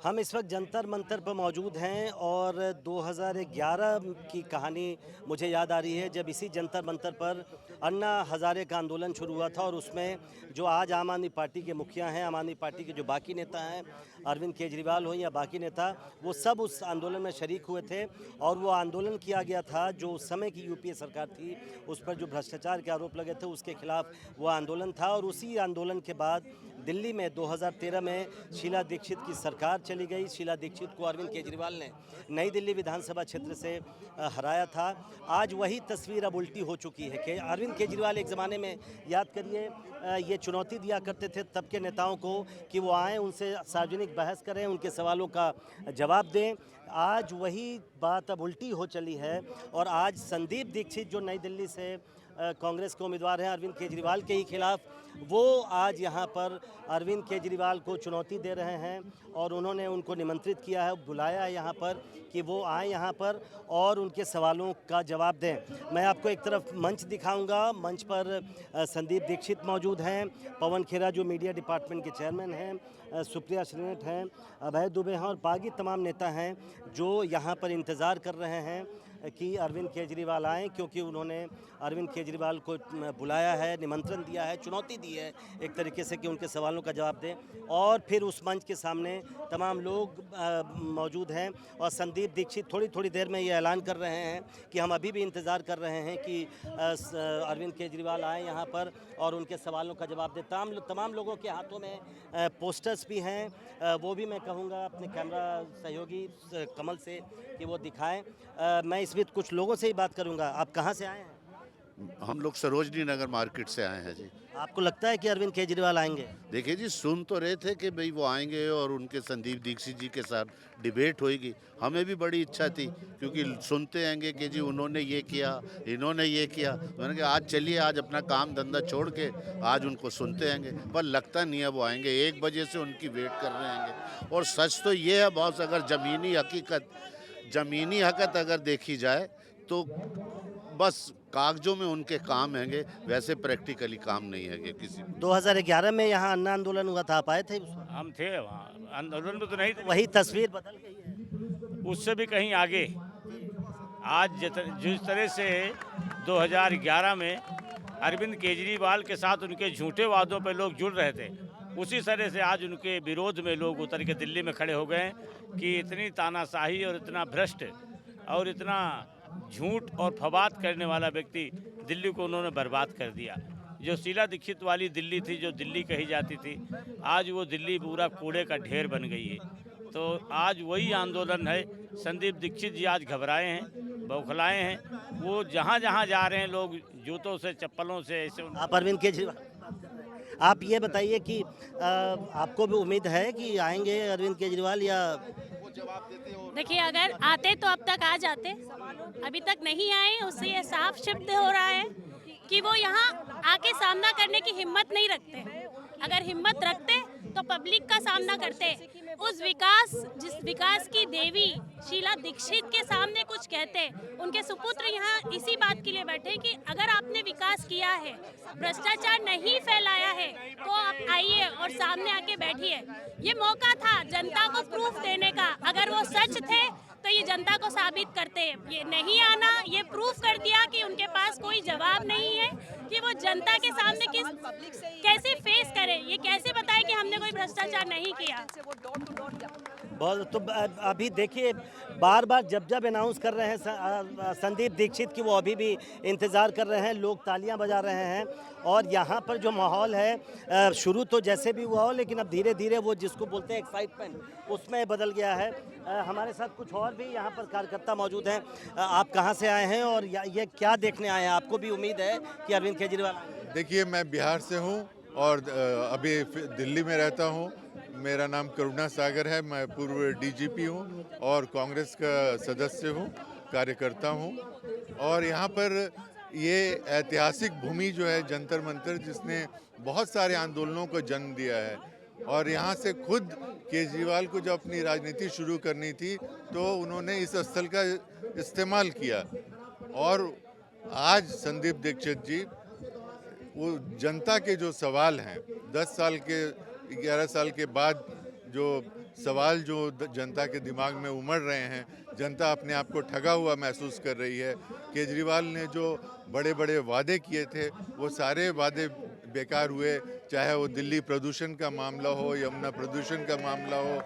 हम इस वक्त जंतर मंतर पर मौजूद हैं और 2011 की कहानी मुझे याद आ रही है जब इसी जंतर मंतर पर अन्ना हज़ारे का आंदोलन शुरू हुआ था और उसमें जो आज आम आदमी पार्टी के मुखिया हैं, आम आदमी पार्टी के जो बाकी नेता हैं, अरविंद केजरीवाल हो या बाकी नेता, वो सब उस आंदोलन में शरीक हुए थे और वो आंदोलन किया गया था जो उस समय की यूपीए सरकार थी, उस पर जो भ्रष्टाचार के आरोप लगे थे उसके खिलाफ वो आंदोलन था। और उसी आंदोलन के बाद दिल्ली में 2013 में शीला दीक्षित की सरकार चली गई। शीला दीक्षित को अरविंद केजरीवाल ने नई दिल्ली विधानसभा क्षेत्र से हराया था। आज वही तस्वीर अब उल्टी हो चुकी है कि अरविंद केजरीवाल एक ज़माने में, याद करिए, ये चुनौती दिया करते थे तब के नेताओं को कि वो आएँ, उनसे सार्वजनिक बहस करें, उनके सवालों का जवाब दें। आज वही बात अब उल्टी हो चली है और आज संदीप दीक्षित जो नई दिल्ली से कांग्रेस के उम्मीदवार हैं अरविंद केजरीवाल के ही खिलाफ, वो आज यहाँ पर अरविंद केजरीवाल को चुनौती दे रहे हैं और उन्होंने उनको निमंत्रित किया है, बुलाया है यहाँ पर कि वो आए यहाँ पर और उनके सवालों का जवाब दें। मैं आपको एक तरफ मंच दिखाऊंगा। मंच पर संदीप दीक्षित मौजूद हैं, पवन खेरा जो मीडिया डिपार्टमेंट के चेयरमैन हैं, सुप्रिया श्रीनेट हैं, अभय दुबे हैं और बाकी तमाम नेता हैं जो यहाँ पर इंतज़ार कर रहे हैं कि अरविंद केजरीवाल आएँ, क्योंकि उन्होंने अरविंद केजरीवाल को बुलाया है, निमंत्रण दिया है, चुनौती दी है एक तरीके से कि उनके सवालों का जवाब दें। और फिर उस मंच के सामने तमाम लोग मौजूद हैं और संदीप दीक्षित थोड़ी थोड़ी देर में ये ऐलान कर रहे हैं कि हम अभी भी इंतज़ार कर रहे हैं कि अरविंद केजरीवाल आएँ यहाँ पर और उनके सवालों का जवाब दें। तमाम लोगों के हाथों में पोस्टर्स भी हैं, वो भी मैं कहूँगा अपने कैमरा सहयोगी कमल से कि वो दिखाएं। मैं इस बीच कुछ लोगों से ही बात करूंगा। आप कहां से आए हैं? हम लोग सरोजनी नगर मार्केट से आए हैं जी। आपको लगता है कि अरविंद केजरीवाल आएंगे? देखिए जी, सुन तो रहे थे कि भाई वो आएंगे और उनके संदीप दीक्षित जी के साथ डिबेट होएगी। हमें भी बड़ी इच्छा थी क्योंकि सुनते आएंगे कि जी उन्होंने ये किया, इन्होंने ये किया। तो मैंने कहा आज चलिए, आज अपना काम धंधा छोड़ के आज उनको सुनते आएंगे, पर लगता नहीं है वो आएंगे। 1 बजे से उनकी वेट कर रहे हैं। और सच तो ये है बॉस, अगर ज़मीनी हकीकत अगर देखी जाए तो बस कागजों में उनके काम हैंगे, वैसे प्रैक्टिकली काम नहीं है किसी। 2011 में यहाँ अन्ना आंदोलन हुआ था, आप आए थे उस वक्त? हम थे वहाँ आंदोलन में तो नहीं थे, वही तस्वीर बदल गई है। उससे भी कहीं आगे। आज जिस तरह से 2011 में अरविंद केजरीवाल के साथ उनके झूठे वादों पर लोग जुड़ रहे थे, उसी तरह से आज उनके विरोध में लोग उतर के दिल्ली में खड़े हो गए कि इतनी तानाशाही और इतना भ्रष्ट और इतना झूठ और फवाद करने वाला व्यक्ति दिल्ली को उन्होंने बर्बाद कर दिया। जो शीला दीक्षित वाली दिल्ली थी, जो दिल्ली कही जाती थी, आज वो दिल्ली पूरा कूड़े का ढेर बन गई है। तो आज वही आंदोलन है। संदीप दीक्षित जी आज घबराए हैं, बौखलाए हैं। वो जहाँ जहाँ जा रहे हैं लोग जूतों से, चप्पलों से ऐसे। आप अरविंद केजरीवाल, आप ये बताइए कि आपको भी उम्मीद है कि आएंगे अरविंद केजरीवाल या? देखिए, अगर आते तो अब तक आ जाते, अभी तक नहीं आए। उससे ये साफ सिद्ध हो रहा है कि वो यहाँ आके सामना करने की हिम्मत नहीं रखते। अगर हिम्मत रखते तो पब्लिक का सामना करते। जिस विकास की देवी शीला दीक्षित के सामने कुछ कहते। उनके सुपुत्र यहाँ इसी बात के लिए बैठे कि अगर आपने विकास किया है, भ्रष्टाचार नहीं फैलाया है, तो आप आइए और सामने आके बैठिए। ये मौका था जनता को प्रूफ देने का। अगर वो सच थे तो ये जनता को साबित करते। ये नहीं आना, ये प्रूफ कर दिया कि उनके पास कोई जवाब नहीं है कि वो जनता के सामने कैसे फेस करें, ये कैसे बताएं कि हमने कोई भ्रष्टाचार नहीं किया। बहुत। तो अभी देखिए, बार बार जब अनाउंस कर रहे हैं संदीप दीक्षित की, वो अभी भी इंतज़ार कर रहे हैं, लोग तालियां बजा रहे हैं और यहाँ पर जो माहौल है, शुरू तो जैसे भी हुआ हो लेकिन अब धीरे धीरे वो जिसको बोलते हैं एक्साइटमेंट, उसमें बदल गया है। हमारे साथ कुछ और भी यहाँ पर कार्यकर्ता मौजूद हैं। आप कहाँ से आए हैं और ये क्या देखने आए हैं? आपको भी उम्मीद है कि अरविंद केजरीवाल आएंगे? देखिए, मैं बिहार से हूँ और अभी दिल्ली में रहता हूँ। मेरा नाम करुणा सागर है। मैं पूर्व डीजीपी हूँ और कांग्रेस का सदस्य हूँ, कार्यकर्ता हूँ। और यहाँ पर ये ऐतिहासिक भूमि जो है जंतर मंतर, जिसने बहुत सारे आंदोलनों को जन्म दिया है। और यहाँ से खुद केजरीवाल को जब अपनी राजनीति शुरू करनी थी तो उन्होंने इस स्थल का इस्तेमाल किया। और आज संदीप दीक्षित जी वो जनता के जो सवाल हैं, 10 साल के 11 साल के बाद जो सवाल जो जनता के दिमाग में उमड़ रहे हैं, जनता अपने आप को ठगा हुआ महसूस कर रही है। केजरीवाल ने जो बड़े बड़े वादे किए थे वो सारे वादे बेकार हुए, चाहे वो दिल्ली प्रदूषण का मामला हो, यमुना प्रदूषण का मामला हो,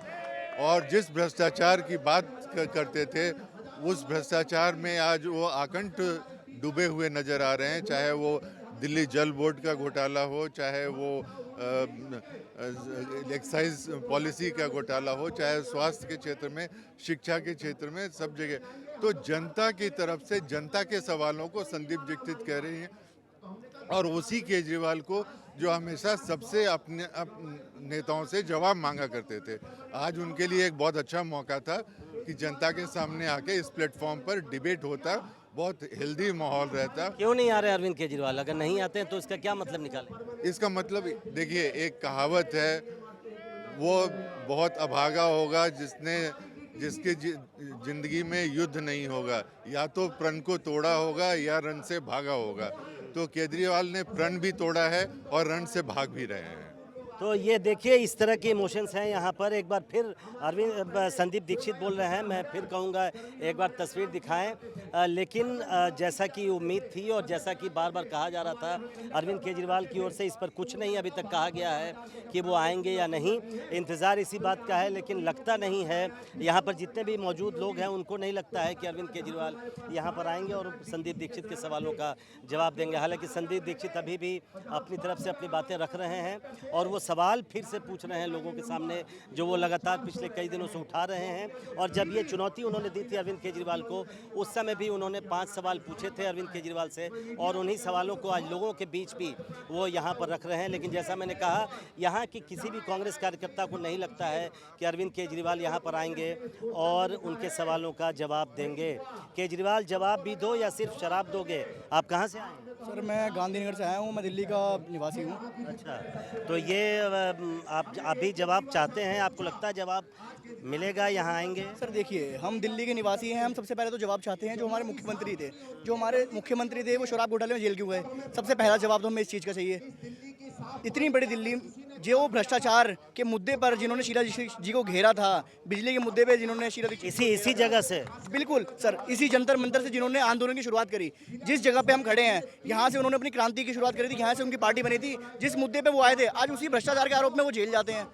और जिस भ्रष्टाचार की बात करते थे उस भ्रष्टाचार में आज वो आकंठ डूबे हुए नज़र आ रहे हैं। चाहे वो दिल्ली जल बोर्ड का घोटाला हो, चाहे वो एक्साइज पॉलिसी का घोटाला हो, चाहे स्वास्थ्य के क्षेत्र में, शिक्षा के क्षेत्र में, सब जगह। तो जनता की तरफ से जनता के सवालों को संदीप दीक्षित कह रही हैं, और उसी केजरीवाल को जो हमेशा सबसे अपने नेताओं से जवाब मांगा करते थे। आज उनके लिए एक बहुत अच्छा मौका था कि जनता के सामने आके इस प्लेटफॉर्म पर डिबेट होता, बहुत हेल्दी माहौल रहता। क्यों नहीं आ रहे अरविंद केजरीवाल? अगर नहीं आते हैं तो इसका क्या मतलब निकालें? इसका मतलब देखिए, एक कहावत है, वो बहुत अभागा होगा जिसके जिंदगी में युद्ध नहीं होगा, या तो प्रण को तोड़ा होगा या रण से भागा होगा। तो केजरीवाल ने प्रण भी तोड़ा है और रण से भाग भी रहे हैं। तो ये देखिए, इस तरह के इमोशंस हैं यहाँ पर। एक बार फिर संदीप दीक्षित बोल रहे हैं, मैं फिर कहूँगा एक बार तस्वीर दिखाएं। लेकिन जैसा कि उम्मीद थी और जैसा कि बार बार कहा जा रहा था, अरविंद केजरीवाल की ओर से इस पर कुछ नहीं अभी तक कहा गया है कि वो आएंगे या नहीं। इंतज़ार इसी बात का है, लेकिन लगता नहीं है, यहाँ पर जितने भी मौजूद लोग हैं उनको नहीं लगता है कि अरविंद केजरीवाल यहाँ पर आएंगे और संदीप दीक्षित के सवालों का जवाब देंगे। हालांकि संदीप दीक्षित अभी भी अपनी तरफ से अपनी बातें रख रहे हैं और वो सवाल फिर से पूछ रहे हैं लोगों के सामने, जो वो लगातार पिछले कई दिनों से उठा रहे हैं। और जब ये चुनौती उन्होंने दी थी अरविंद केजरीवाल को, उस समय भी उन्होंने 5 सवाल पूछे थे अरविंद केजरीवाल से, और उन्हीं सवालों को आज लोगों के बीच भी वो यहाँ पर रख रहे हैं। लेकिन जैसा मैंने कहा, यहाँ की किसी भी कांग्रेस कार्यकर्ता को नहीं लगता है कि अरविंद केजरीवाल यहाँ पर आएंगे और उनके सवालों का जवाब देंगे। केजरीवाल, जवाब भी दो या सिर्फ शराब दोगे? आप कहाँ से आए? सर, मैं गांधीनगर से आया हूँ, मैं दिल्ली का निवासी हूँ। अच्छा, तो ये आप अभी जवाब चाहते हैं? आपको लगता है जवाब मिलेगा, यहाँ आएंगे? सर देखिए, हम दिल्ली के निवासी हैं, हम सबसे पहले तो जवाब चाहते हैं। जो हमारे मुख्यमंत्री थे वो शराब घोटाले में जेल क्यों गए? सबसे पहला जवाब तो हमें इस चीज़ का चाहिए। इतनी बड़ी दिल्ली, जो भ्रष्टाचार के मुद्दे पर जिन्होंने शीला जी को घेरा था, बिजली के मुद्दे पे जिन्होंने शीला इसी जगह से, बिल्कुल सर, इसी जंतर मंतर से जिन्होंने आंदोलन की शुरुआत करी, जिस जगह पे हम खड़े हैं, यहाँ से उन्होंने अपनी क्रांति की शुरुआत करी थी, यहाँ से उनकी पार्टी बनी थी, जिस मुद्दे पे वो आए थे, आज उसी भ्रष्टाचार के आरोप में वो जेल जाते हैं।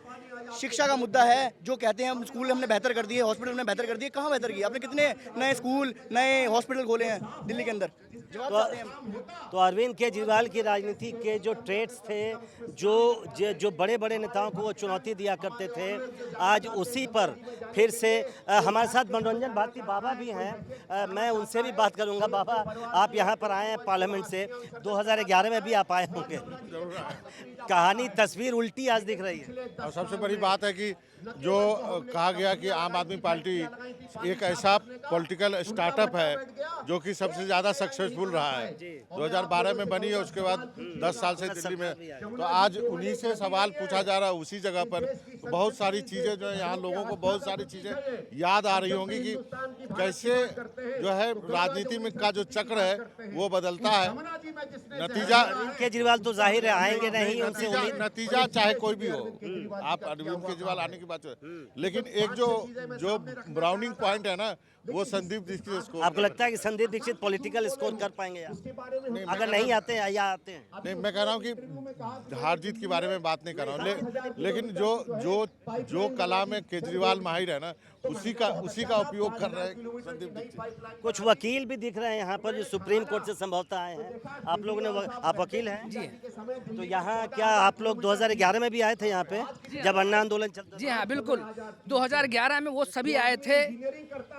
शिक्षा का मुद्दा है, जो कहते हैं हम स्कूल हमने बेहतर कर दिए, हॉस्पिटल हमने बेहतर कर दिए, कहाँ बेहतर किया? आपने कितने नए स्कूल, नए हॉस्पिटल खोले हैं दिल्ली के अंदर? तो अरविंद केजरीवाल की राजनीति के जो ट्रेड्स थे, जो बड़े बड़े नेताओं को वो चुनौती दिया करते थे, आज उसी पर फिर से हमारे साथ मनोरंजन भारती बाबा भी हैं। मैं उनसे भी बात करूंगा। बाबा, आप यहाँ पर आए हैं पार्लियामेंट से, 2011 में भी आप आए होंगे। कहानी, तस्वीर उल्टी आज दिख रही है। और सबसे बड़ी बात है कि जो कहा गया कि आम आदमी पार्टी एक ऐसा पॉलिटिकल स्टार्टअप है जो कि सबसे ज़्यादा सक्सेसफुल रहा है। 2012 में बनी है, उसके बाद 10 साल से दिल्ली में। तो आज उन्हीं से सवाल पूछा जा रहा है, उसी जगह पर। बहुत सारी चीज़ें जो है, यहाँ लोगों को बहुत सारी चीज़ें याद आ रही होंगी कि कैसे जो है राजनीति में का जो चक्र है वो बदलता है। नतीजा, केजरीवाल तो जाहिर है आएंगे नहीं, उनसे उम्मीद। नतीजा चाहे कोई भी हो, आप अरविंद केजरीवाल आने की बात है, लेकिन एक जो ब्राउनिंग पॉइंट है ना, वो संदीप दीक्षित स्कोर। आपको लगता है कि संदीप दीक्षित पॉलिटिकल स्कोर कर पाएंगे अगर नहीं आते हैं या आते हैं? नहीं, मैं कह रहा हूँ कि हार जीत के बारे में बात नहीं कर रहा हूँ, लेकिन जो कला में केजरीवाल माहिर है ना, उसी का उपयोग कर रहे हैं संदीप दीक्षित। कुछ वकील भी दिख रहे हैं यहाँ पर, जो सुप्रीम कोर्ट से संभवतः आए हैं। आप लोगों ने आप वकील हैं जी? तो यहाँ क्या आप लोग 2011 में भी आए थे यहाँ पे, जब अन्ना आंदोलन चलता? जी हाँ, बिल्कुल। 2011 में वो सभी आए थे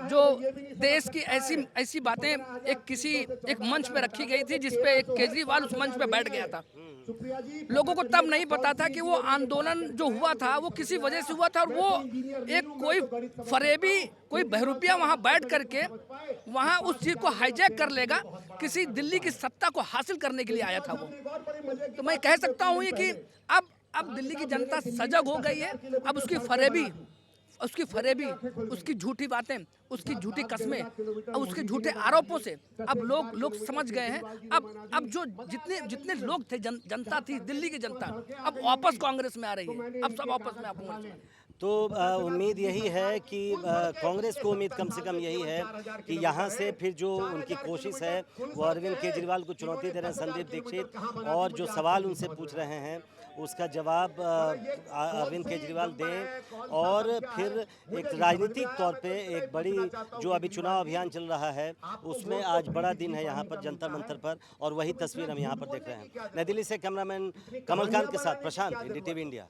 जो देश की ऐसी बातें एक मंच पे रखी गई थी, जिसपे एक केजरीवाल उस मंच पे बैठ गया था। लोगों को तब नहीं पता था कि वो आंदोलन जो हुआ था वो किसी वजह से हुआ था, और वो एक कोई फरेबी, कोई बहरूपिया वहाँ बैठ करके वहाँ उस चीज़ को हाईजैक कर लेगा, किसी दिल्ली की सत्ता को हासिल करने के लिए आया था वो। तो मैं कह सकता हूँ कि अब दिल्ली की जनता सजग हो गई है। अब उसकी फरेबी, उसकी झूठी बातें, उसकी झूठी कस्में और उसके झूठे आरोपों से अब लोग समझ गए हैं। अब जो जितने लोग थे, जनता थी, दिल्ली की जनता अब वापस कांग्रेस में आ रही है। अब सब वापस में आपको। तो उम्मीद यही है कि कांग्रेस को उम्मीद कम से कम यही है कि यहाँ से फिर जो उनकी कोशिश है वो अरविंद केजरीवाल को चुनौती दे रहे हैं संदीप दीक्षित, और जो सवाल उनसे पूछ रहे हैं उसका जवाब अरविंद केजरीवाल दें, और फिर एक राजनीतिक तौर पे एक बड़ी जो अभी चुनाव अभियान चल रहा है उसमें आज बड़ा दिन है यहाँ पर जंतर मंतर पर, और वही तस्वीर हम यहाँ पर देख रहे हैं। नई दिल्ली से कैमरामैन कमलकांत के साथ प्रशांत, NDTV इंडिया।